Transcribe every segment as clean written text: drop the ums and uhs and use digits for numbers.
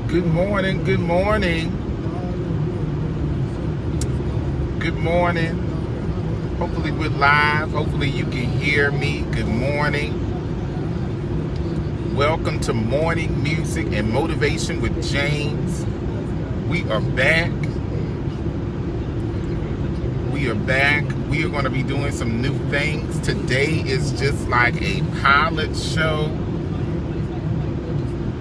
Good morning, good morning. Good morning. Hopefully we're live. Hopefully you can hear me. Good morning. Welcome to Morning Music and Motivation with James. We are back. We are back. We are going to be doing some new things. Today is just like a pilot show.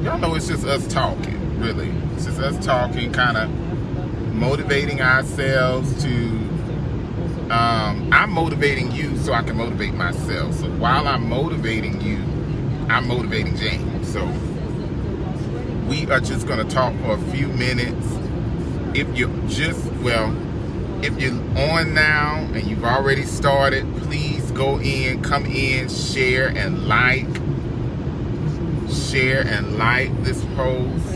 Y'all know it's just us talking. Really, it's just us talking, kind of motivating ourselves to I'm motivating you so I can motivate myself. So while I'm motivating you, I'm motivating James. So we are just going to talk for a few minutes. If you're on now and you've already started, please go in, come in, share and like this post.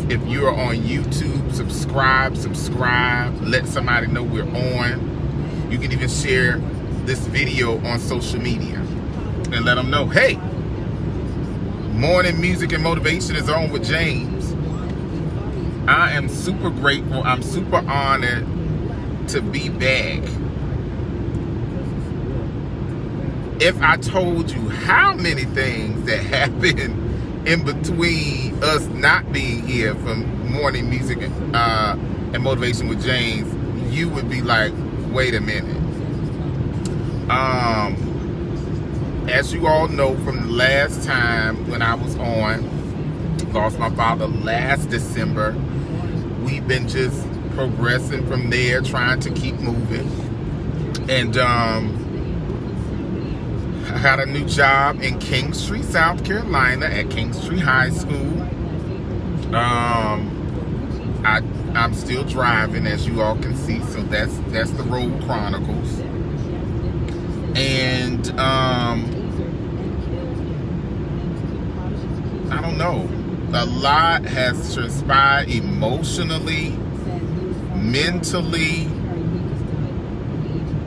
If you are on YouTube, subscribe, let somebody know we're on. You can even share this video on social media and let them know, hey, Morning Music and Motivation is on with James. I am super grateful. I'm super honored to be back. If I told you how many things that happened in between us not being here from Morning Music and Motivation with James, you would be like, wait a minute. As you all know from the last time when I was on, lost my father last December. We've been just progressing from there, trying to keep moving. And I had a new job in Kingstree, South Carolina at Kingstree High School. I'm still driving, as you all can see, so that's the Road Chronicles. And I don't know. A lot has transpired emotionally, mentally,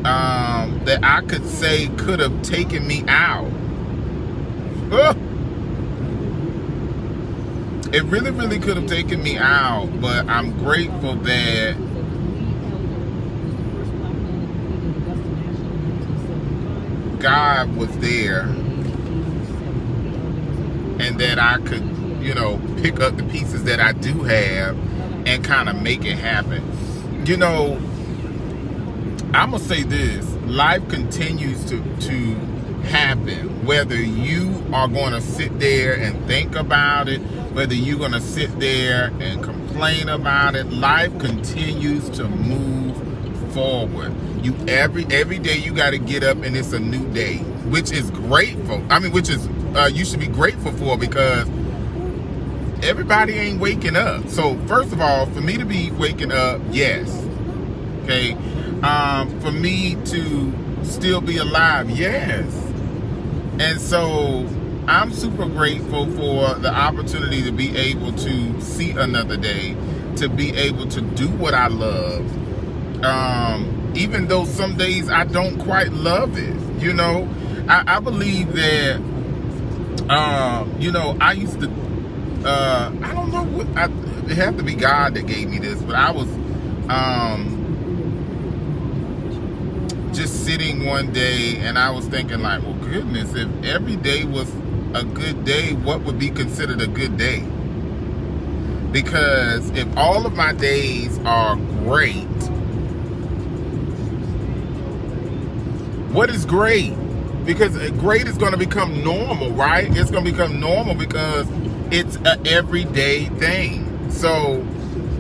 that I could say could have taken me out. It really, really could have taken me out, but I'm grateful that God was there and that I could, pick up the pieces that I do have and kind of make it happen. I'm going to say this. Life continues to happen, whether you are going to sit there and think about it, whether you're going to sit there and complain about it. Life continues to move forward. Every day you got to get up and it's a new day, which is grateful. You should be grateful for, because everybody ain't waking up. So first of all, for me to be waking up, yes. Okay. For me to still be alive, yes. And so I'm super grateful for the opportunity to be able to see another day, to be able to do what I love. Even though some days I don't quite love it, I believe that, I used to, I don't know it had to be God that gave me this, but I was, just sitting one day and I was thinking like, well, goodness, if every day was a good day, what would be considered a good day? Because if all of my days are great, what is great? Because great is going to become normal, right? It's going to become normal because it's an everyday thing. So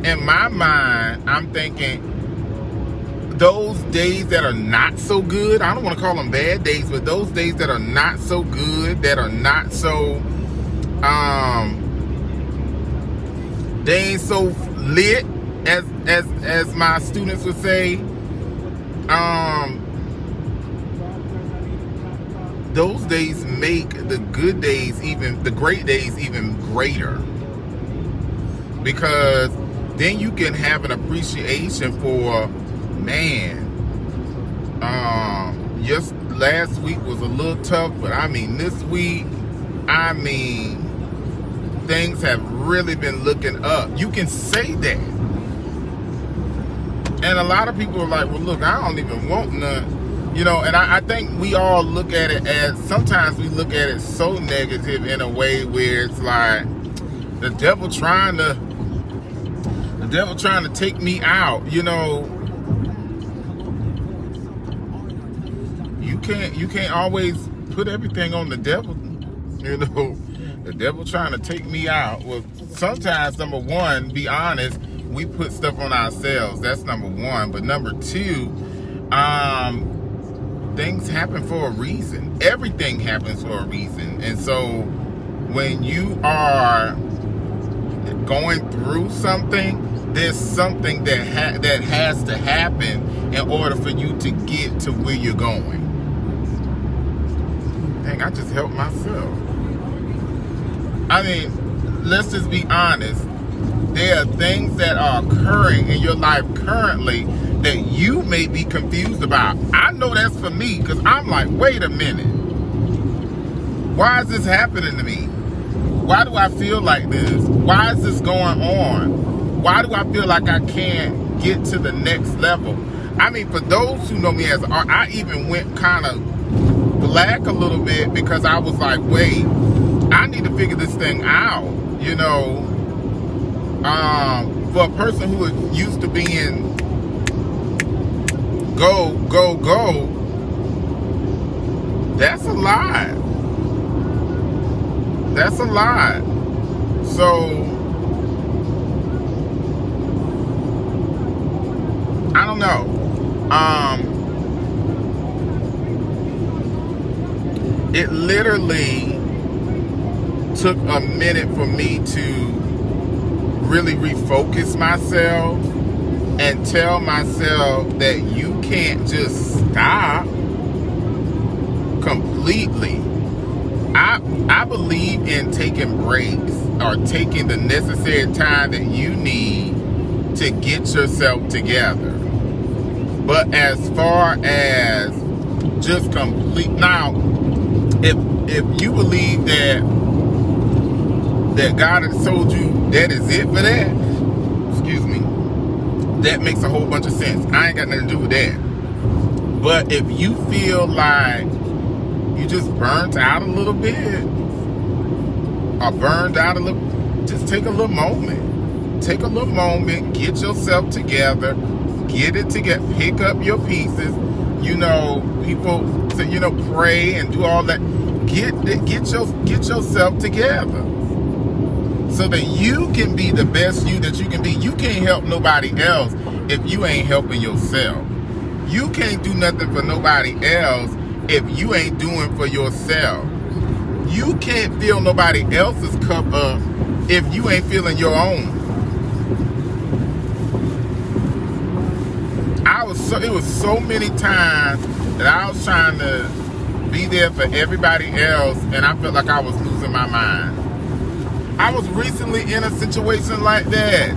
in my mind, I'm thinking, those days that are not so good, I don't want to call them bad days, but those days that are not so good, that are not so, they ain't so lit, as my students would say, those days make the good days, even the great days, even greater, because then you can have an appreciation for, man, just last week was a little tough, but this week, things have really been looking up. You can say that. And a lot of people are like, well, look, I don't even want none. You know, and I think we all look at it as, sometimes we look at it so negative in a way where it's like, the devil trying to take me out. You know, you can't always put everything on the devil. You know, the devil trying to take me out. Well, sometimes, number one, be honest, we put stuff on ourselves. That's number one. But number two, things happen for a reason. Everything happens for a reason. And so when you are going through something, there's something that has to happen in order for you to get to where you're going. Dang, I just helped myself. I mean, let's just be honest. There are things that are occurring in your life currently that you may be confused about. I know that's for me, because I'm like, wait a minute. Why is this happening to me? Why do I feel like this? Why is this going on? Why do I feel like I can't get to the next level? I mean, for those who know me as art, I even went kind of black a little bit, because I was like, wait, I need to figure this thing out, you know. For a person who is used to being go, go, go, that's a lot. That's a lot. So, I don't know. It literally took a minute for me to really refocus myself and tell myself that you can't just stop completely. I believe in taking breaks or taking the necessary time that you need to get yourself together. But as far as just complete, now, if you believe that God has told you that is it for that, excuse me, that makes a whole bunch of sense. I ain't got nothing to do with that. But if you feel like you just burnt out a little bit, or burned out a little, just take a little moment. Take a little moment, get yourself together, get it together, pick up your pieces. You know, people say, you know, pray and do all that. Get yourself together, so that you can be the best you that you can be. You can't help nobody else if you ain't helping yourself. You can't do nothing for nobody else if you ain't doing for yourself. You can't fill nobody else's cup up if you ain't filling your own. It was so many times that I was trying to be there for everybody else, and I felt like I was losing my mind. I was recently in a situation like that.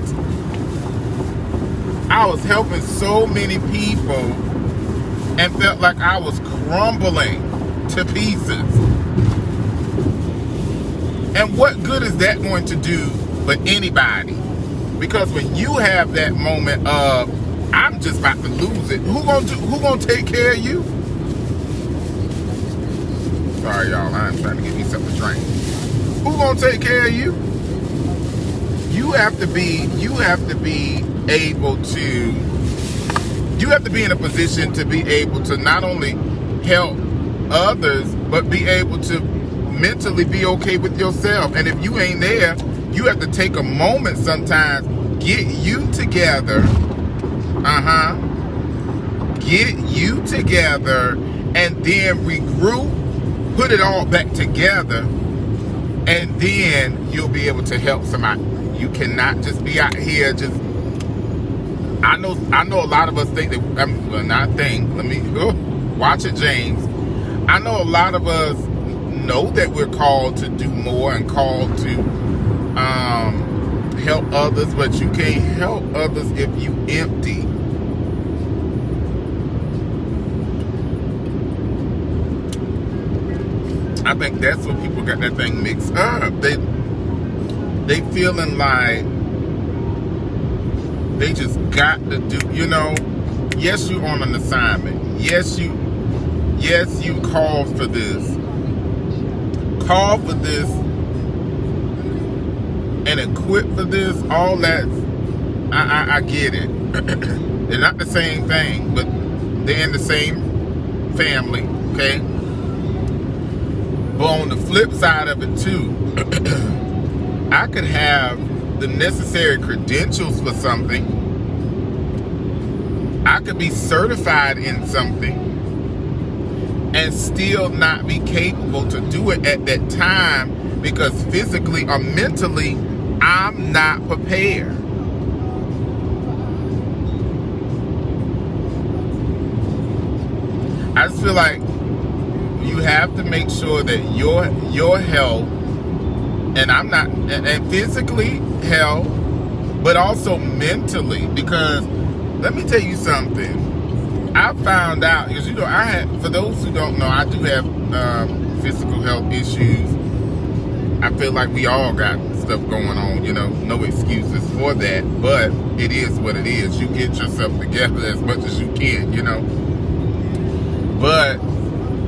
I was helping so many people and felt like I was crumbling to pieces. And what good is that going to do for anybody? Because when you have that moment of, I'm just about to lose it, who gonna take care of you? Sorry, y'all, I'm trying to get me something to drink. Who gonna take care of you? You have to be in a position to be able to not only help others, but be able to mentally be okay with yourself. And if you ain't there, you have to take a moment sometimes, get you together, get you together, and then regroup, put it all back together, and then you'll be able to help somebody. You cannot just be out here just, I know a lot of us think that, watch it, James. I know a lot of us know that we're called to do more and called to help others, but you can't help others if you empty. I think that's what people got that thing mixed up. they feeling like they just got to do, yes, you're on an assignment. Yes, you called for this. Call for this and equip for this. All that, I get it. They're not the same thing, but they're in the same family, okay? But on the flip side of it too, I could have the necessary credentials for something. I could be certified in something and still not be capable to do it at that time because physically or mentally I'm not prepared. I just feel like you have to make sure that your health, and physically health, but also mentally, because let me tell you something. I found out, because for those who don't know, I do have physical health issues. I feel like we all got stuff going on, no excuses for that, but it is what it is. You get yourself together as much as you can, But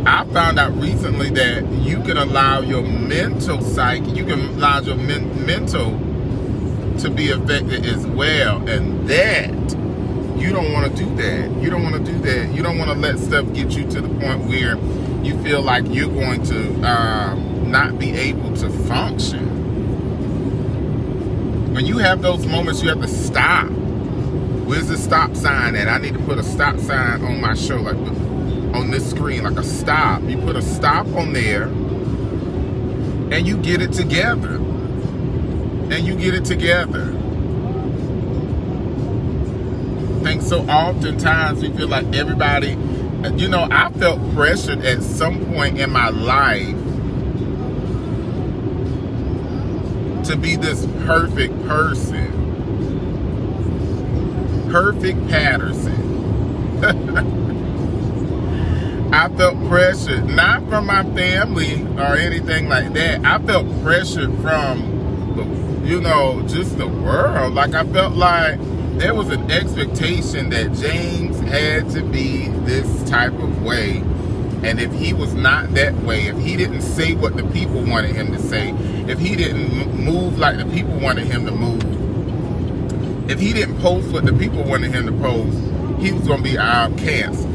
I found out recently that you can allow your mental psyche, you can allow your mental to be affected as well, and that you don't want to do that. You don't want to do that. You don't want to let stuff get you to the point where you feel like you're going to not be able to function. When you have those moments, you have to stop. Where's the stop sign at? I need to put a stop sign on my show, like on this screen, like a stop. You put a stop on there, and you get it together. I think so oftentimes we feel like everybody, I felt pressured at some point in my life to be this perfect person. Perfect Patterson. I felt pressured, not from my family or anything like that. I felt pressured from, just the world. Like, I felt like there was an expectation that James had to be this type of way. And if he was not that way, if he didn't say what the people wanted him to say, if he didn't move like the people wanted him to move, if he didn't post what the people wanted him to post, he was going to be canceled.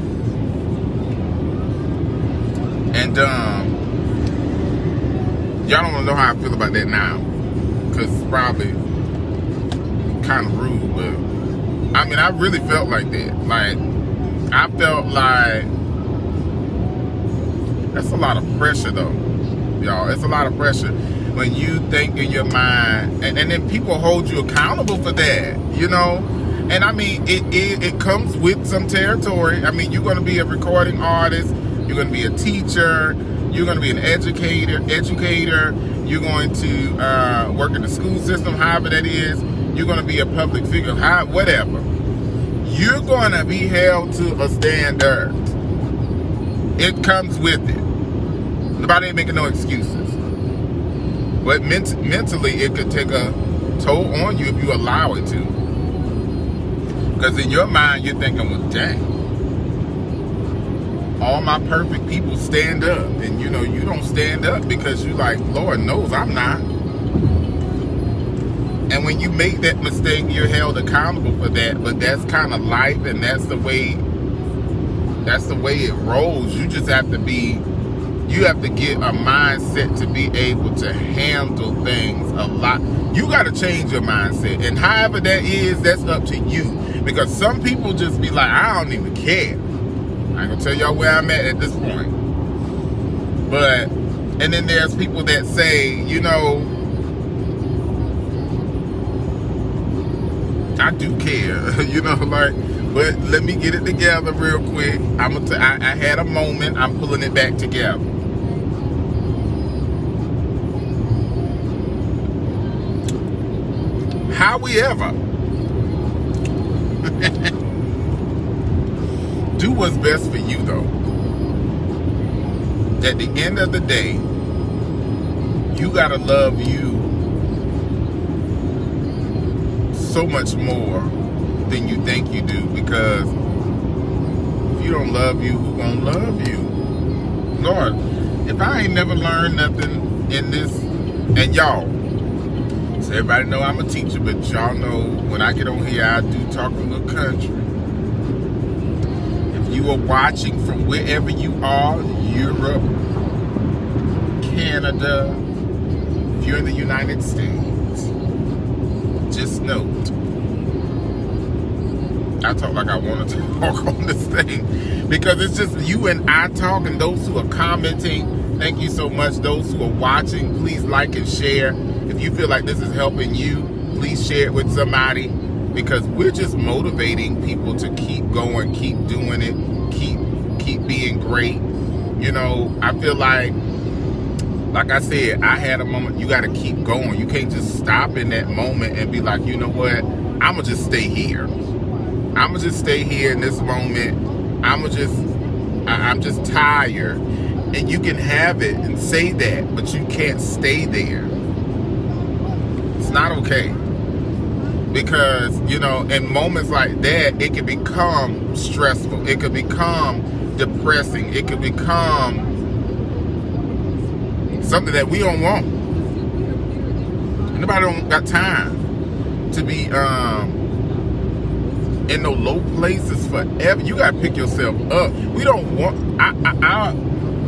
And y'all don't know how I feel about that now, because it's probably kind of rude, but I really felt like that. Like, I felt like that's a lot of pressure, though, y'all. It's a lot of pressure when you think in your mind, and then people hold you accountable for that, And it comes with some territory. You're going to be a recording artist. You're going to be a teacher. You're going to be an educator. You're going to work in the school system, however that is. You're going to be a public figure, whatever. You're going to be held to a standard. It comes with it. Nobody ain't making no excuses. But mentally, it could take a toll on you if you allow it to. Because in your mind, you're thinking, well, dang. All my perfect people stand up, and you don't stand up because you like, Lord knows I'm not. And when you make that mistake, you're held accountable for that. But that's kind of life, and that's the way it rolls. You just have to get a mindset to be able to handle things a lot. You got to change your mindset, and however that is, that's up to you. Because some people just be like, I don't even care. I ain't gonna tell y'all where I'm at this point. But, and then there's people that say, I do care, but let me get it together real quick. I had a moment, I'm pulling it back together. However, do what's best for you, though. At the end of the day, you gotta love you so much more than you think you do, because if you don't love you, who gonna love you? Lord, if I ain't never learned nothing in this, and y'all, so everybody know I'm a teacher, but y'all know when I get on here, I do talk a little country. If you are watching from wherever you are, Europe, Canada, if you're in the United States, just note, I talk like I want to talk on this thing, because it's just you and I talking. Those who are commenting, thank you so much. Those who are watching, please like and share. If you feel like this is helping you, please share it with somebody, because we're just motivating people to keep going, keep doing it, keep being great. You know, I feel like I said, I had a moment. You got to keep going. You can't just stop in that moment and be like, you know what, I'm gonna just stay here. I'm gonna just stay here in this moment. I'm just tired. And you can have it and say that, but you can't stay there. It's not okay. Because, you know, in moments like that, it can become stressful. It could become depressing. It could become something that we don't want. Nobody don't got time to be in no low places forever. You gotta pick yourself up. We don't want.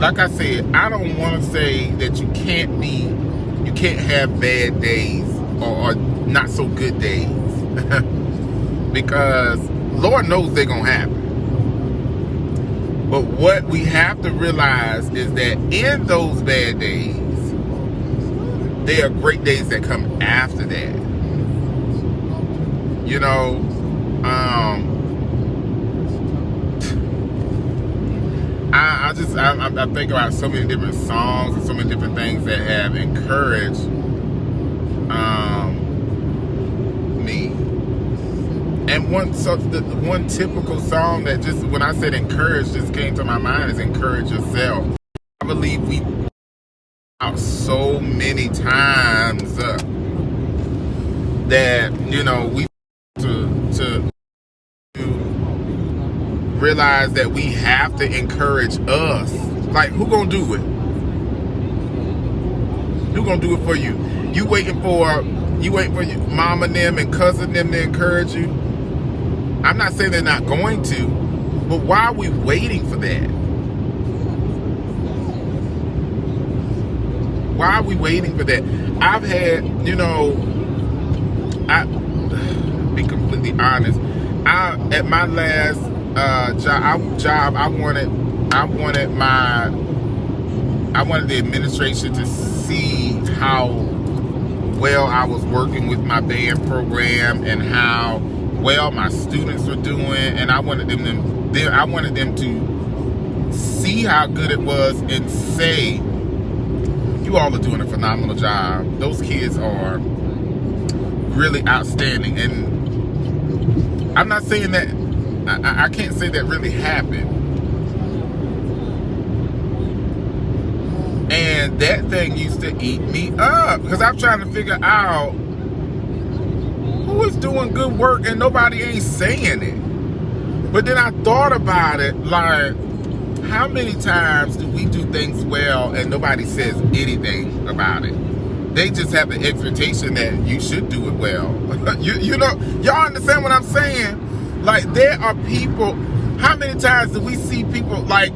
Like I said, I don't want to say that you can't have bad days or not so good days, because Lord knows they're gonna happen. But what we have to realize is that in those bad days, there are great days that come after that. You know, I think about so many different songs and so many different things that have encouraged me. And one typical song that just, when I said encourage, just came to my mind is Encourage Yourself. I believe we out so many times that, you know, we to realize that we have to encourage us. Like, who gonna do it? Who gonna do it for you? You waiting for your mom and them and cousin them to encourage you? I'm not saying they're not going to, but why are we waiting for that? Why are we waiting for that? I've had, you know, be completely honest, at my last job, I wanted the administration to see how well I was working with my band program and how well my students were doing, and I wanted them to see how good it was and say, you all are doing a phenomenal job. Those kids are really outstanding. And I'm not saying that, I can't say that really happened. And that thing used to eat me up, because I'm trying to figure out who is doing good work and nobody ain't saying it. But then I thought about it, like, how many times do we do things well and nobody says anything about it? They just have the expectation that you should do it well. you know, y'all understand what I'm saying? Like, there are people, how many times do we see people, like,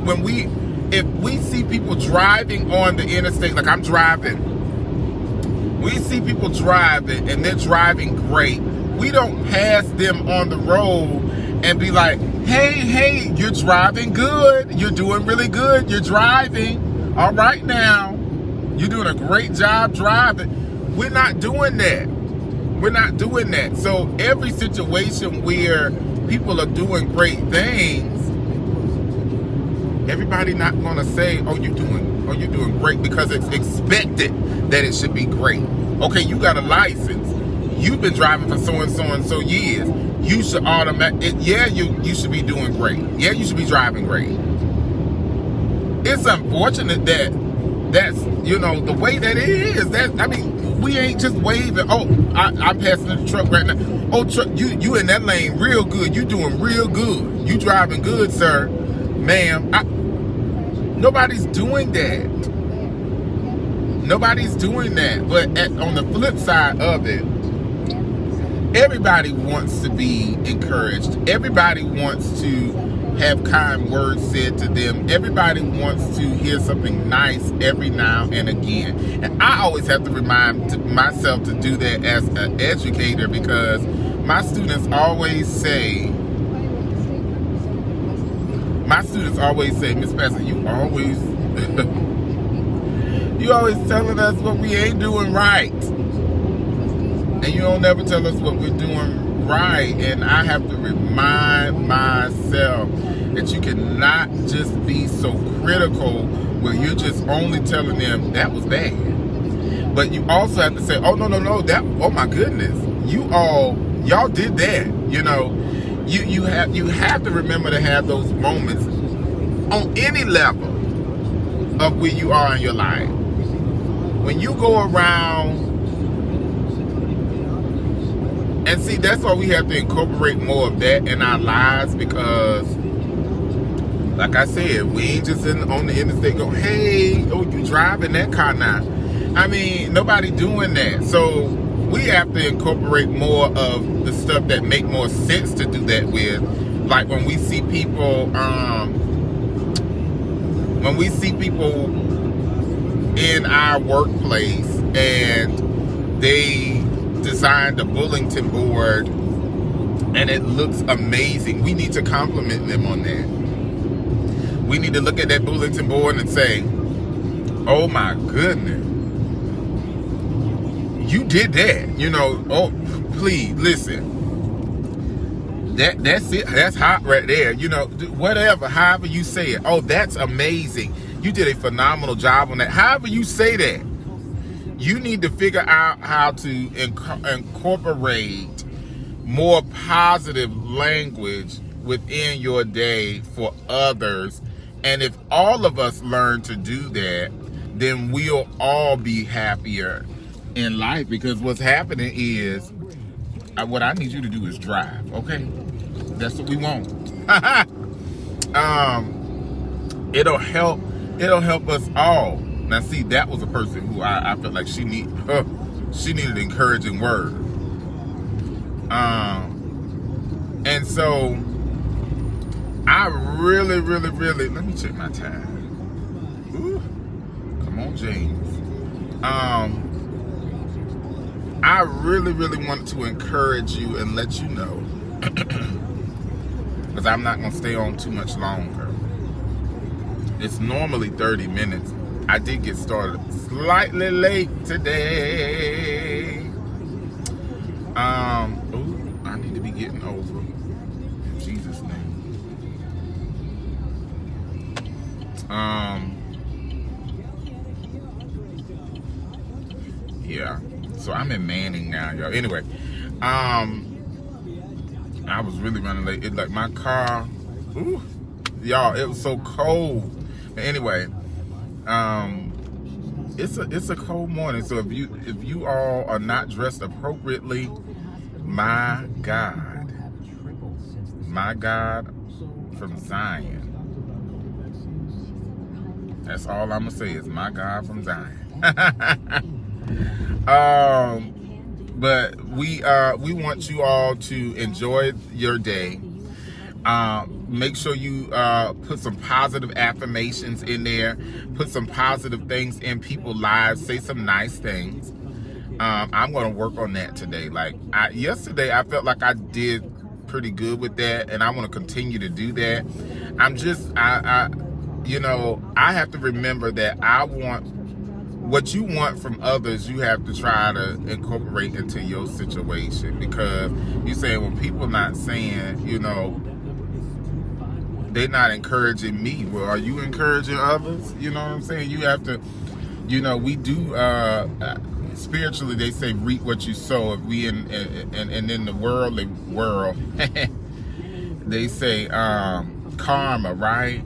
if we see people driving on the interstate, like I'm driving, we see people driving and they're driving great. We don't pass them on the road and be like, hey, you're driving good. You're doing really good. You're driving. All right now. You're doing a great job driving. We're not doing that. We're not doing that. So every situation where people are doing great things, everybody not gonna say, oh, you're doing great, because it's expected that it should be great. Okay, you got a license. You've been driving for so and so years. You should you should be doing great. Yeah, you should be driving great. It's unfortunate that that's, you know, the way that it is. That, I mean, we ain't just waving. Oh, I'm passing the truck right now. Oh, truck, you in that lane real good. You doing real good. You driving good, sir, ma'am. Nobody's doing that. Nobody's doing that. But on the flip side of it, everybody wants to be encouraged. Everybody wants to have kind words said to them. Everybody wants to hear something nice every now and again. And I always have to remind myself to do that as an educator, because my students always say, Miss Patterson, you always you always telling us what we ain't doing right. And you don't never tell us what we're doing right. And I have to remind myself that you cannot just be so critical where you're just only telling them that was bad. But you also have to say, oh, no, oh my goodness, y'all did that. You know, you have to remember to have those moments on any level of where you are in your life. When you go around, and see, that's why we have to incorporate more of that in our lives, because, like I said, we ain't just on the interstate going, hey, oh, you driving that car now. I mean, nobody doing that. So we have to incorporate more of the stuff that make more sense to do that with. Like when we see people, in our workplace and they designed a bulletin board and it looks amazing, we need to compliment them on that. We need to look at that bulletin board and say, oh my goodness, you did that. You know, oh, please listen, that's it, that's hot right there. You know, whatever, however you say it. Oh, that's amazing, you did a phenomenal job on that. However you say that, you need to figure out how to incorporate more positive language within your day for others. And if all of us learn to do that, then we'll all be happier in life. Because what's happening is, what I need you to do is drive, okay? That's what we want. It'll help us all. Now see, that was a person who I felt like she needed encouraging word. And so I really, let me check my time. Ooh, come on, James. I really wanted to encourage you and let you know, because I'm not going to stay on too much longer. It's normally 30 minutes. I did get started slightly late today. I need to be getting over. In Jesus' name. Yeah. So I'm in Manning now, y'all. Anyway, I was really running late. It like my car, y'all, it was so cold. Anyway, it's a cold morning. So if you all are not dressed appropriately, my God from Zion. That's all I'm gonna say is my God from Zion. But we want you all to enjoy your day. Make sure you put some positive affirmations in there. Put some positive things in people's lives. Say some nice things. I'm going to work on that today. Like yesterday, I felt like I did pretty good with that, and I want to continue to do that. I have to remember that I want what you want from others. You have to try to incorporate into your situation, because you say, when people not saying, they're not encouraging me. Well, are you encouraging others? You know what I'm saying? You have to, we do, spiritually, they say reap what you sow. If we and in the worldly world, they say karma, right?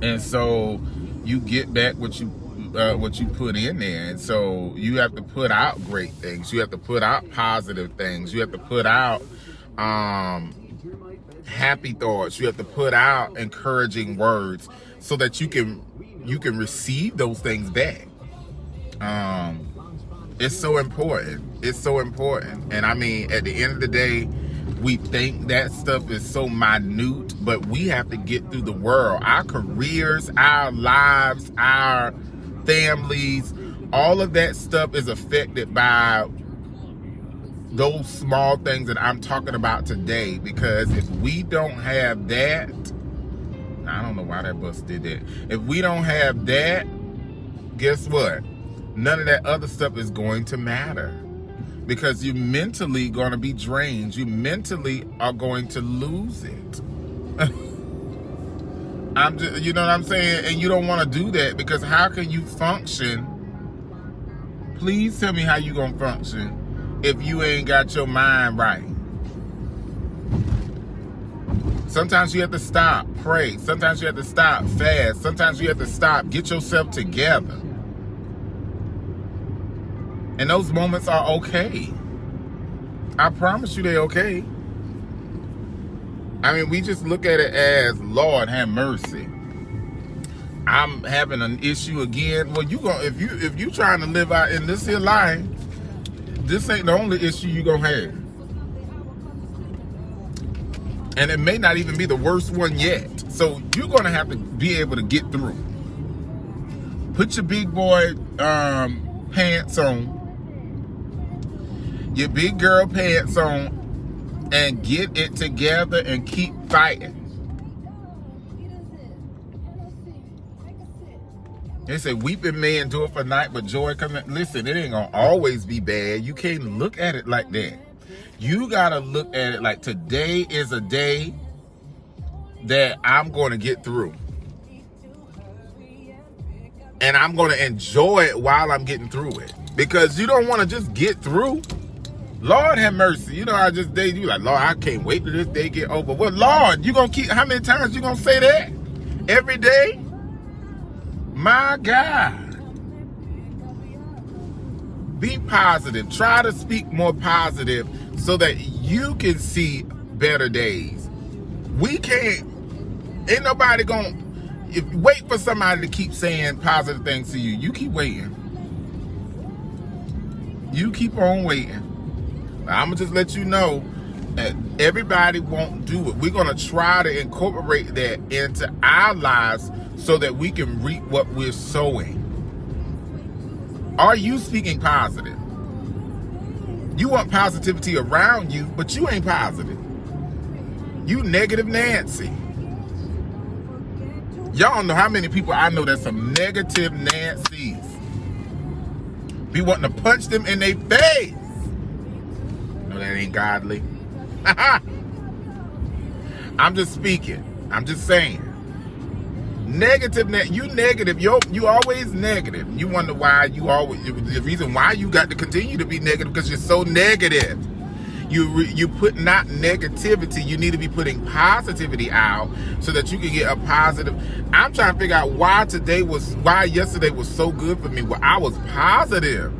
And so you get back what you what you put in there. And so you have to put out great things. You have to put out positive things. You have to put out happy thoughts. You have to put out encouraging words so that you can receive those things back. It's so important. It's so important. And I mean, at the end of the day, we think that stuff is so minute, but we have to get through the world. Our careers, our lives, our families, all of that stuff is affected by those small things that I'm talking about today. Because if we don't have that, I don't know why that bus did that. If we don't have that, guess what? None of that other stuff is going to matter, because you're mentally going to be drained. You mentally are going to lose it. You know what I'm saying? And you don't want to do that, because how can you function? Please tell me how you going to function if you ain't got your mind right. Sometimes you have to stop, pray. Sometimes you have to stop, fast. Sometimes you have to stop, get yourself together. And those moments are okay. I promise you they're okay. I mean, we just look at it as, Lord, have mercy. I'm having an issue again. Well, if you trying to live out in this here life, this ain't the only issue you gonna have. And it may not even be the worst one yet. So you're gonna have to be able to get through. Put your big boy pants on, your big girl pants on, and get it together and keep fighting. They say weeping may endure for night, but joy comes. Listen, it ain't gonna always be bad. You can't look at it like that. You gotta look at it like today is a day that I'm gonna get through. And I'm gonna enjoy it while I'm getting through it. Because you don't wanna just get through. Lord have mercy. You know, you like, Lord, I can't wait till this day get over. Well, Lord, you gonna keep, how many times you gonna say that? Every day? My God. Be positive. Try to speak more positive so that you can see better days. We can't, ain't nobody gonna, wait for somebody to keep saying positive things to you. You keep waiting. You keep on waiting. I'm gonna just let you know that everybody won't do it. We're gonna try to incorporate that into our lives so that we can reap what we're sowing. Are you speaking positive? You want positivity around you, but you ain't positive. You negative Nancy. Y'all don't know how many people I know that's some negative Nancy's. Be wanting to punch them in their face. No, that ain't godly. I'm just speaking. I'm just saying. Negative, you negative. You always negative. You wonder why you always. The reason why you got to continue to be negative because you're so negative. You put not negativity. You need to be putting positivity out so that you can get a positive. I'm trying to figure out why yesterday was so good for me. Well, I was positive.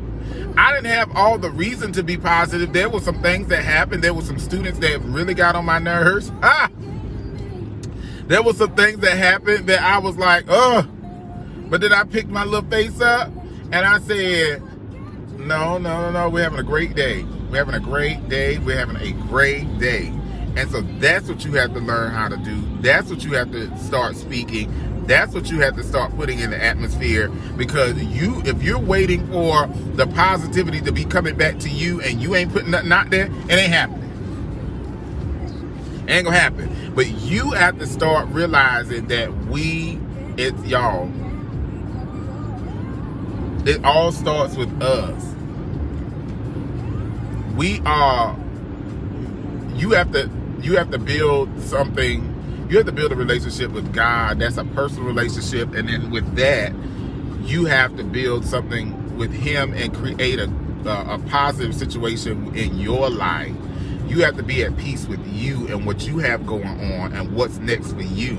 I didn't have all the reason to be positive. There were some things that happened. There were some students that really got on my nerves. There were some things that happened that I was like, ugh. But then I picked my little face up and I said, no. We're having a great day. We're having a great day. We're having a great day. And so that's what you have to learn how to do. That's what you have to start speaking. That's what you have to start putting in the atmosphere, because if you're waiting for the positivity to be coming back to you and you ain't putting nothing out there, it ain't happening. It ain't gonna happen. But you have to start realizing that y'all, it all starts with us. You have to build something. You have to build a relationship with God. That's a personal relationship. And then with that, you have to build something with Him and create a positive situation in your life. You have to be at peace with you and what you have going on and what's next for you.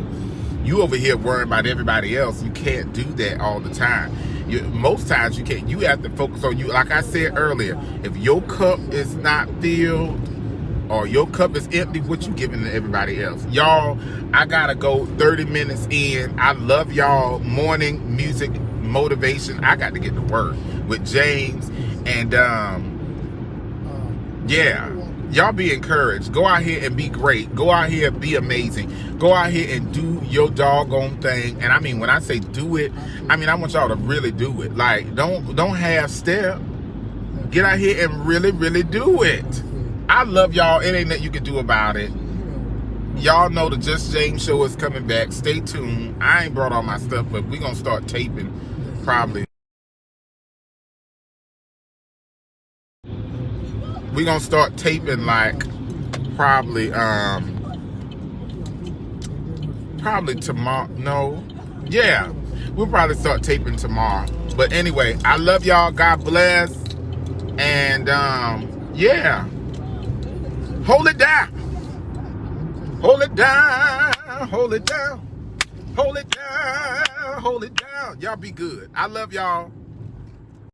You over here worrying about everybody else. You can't do that all the time. Most times you can't. You have to focus on you. Like I said earlier, if your cup is not filled or your cup is empty, what you giving to everybody else? Y'all, I gotta go 30 minutes in. I love y'all. Morning music motivation. I got to get to work with James. And yeah, y'all be encouraged. Go out here and be great. Go out here and be amazing. Go out here and do your doggone thing. And I mean, when I say do it, I mean, I want y'all to really do it. Like, don't half step. Get out here and really, really do it. I love y'all. It ain't nothing you can do about it. Y'all know the Just James show is coming back. Stay tuned. I ain't brought all my stuff, but we're going to start taping probably. We're going to start taping like probably tomorrow. No. Yeah. We'll probably start taping tomorrow. But anyway, I love y'all. God bless. And yeah. Hold it down. Hold it down. Hold it down. Hold it down. Hold it down. Y'all be good. I love y'all.